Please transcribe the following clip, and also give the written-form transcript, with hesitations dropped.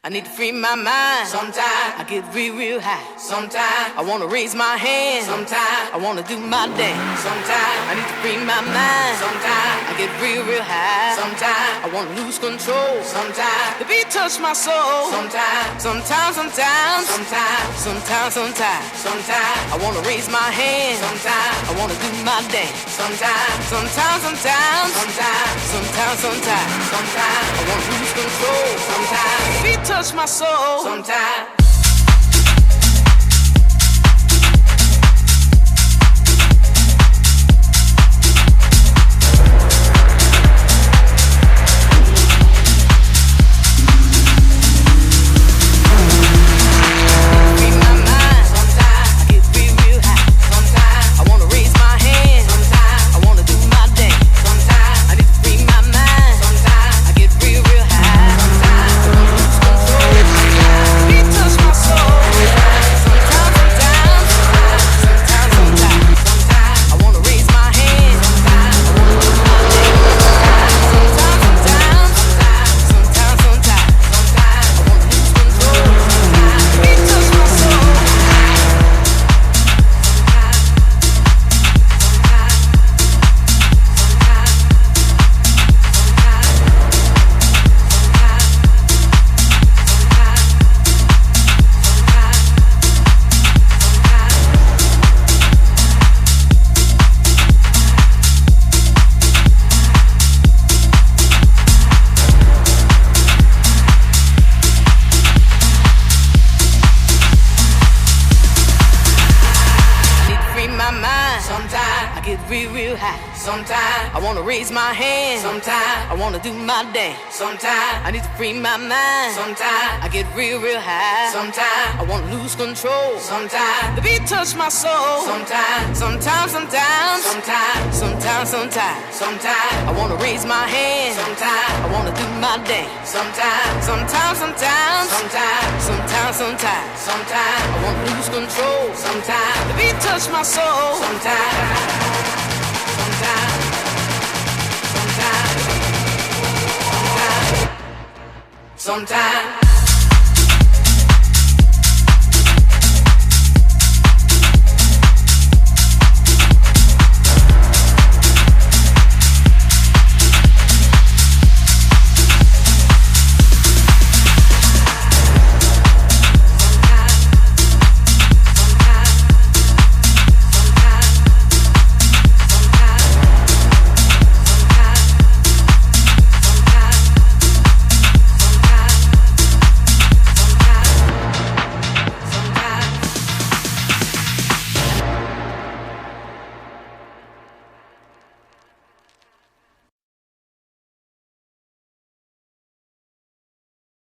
I need to free my mind. Sometimes I get real high. Sometimes I wanna raise my hand. Sometimes I wanna do my dance. Sometimes I need to free my mind. Sometimes I get real high. Sometimes I wanna lose control. Sometimes the beat touch my soul. Sometimes I wanna raise my hand. Sometimes I wanna do my dance. Sometimes I wanna lose control. Sometimes the beat touch my soul. Sometimes. Sometimes I wanna raise my hand. Sometimes I wanna do my dance. Sometimes I need to free my mind. Sometimes I get real high. Sometimes I wanna lose control. Sometimes the beat touch my soul. Sometimes I wanna raise my hand. Sometimes I wanna do my dance. Sometimes I wanna lose control. Sometimes the beat touch my soul. Sometimes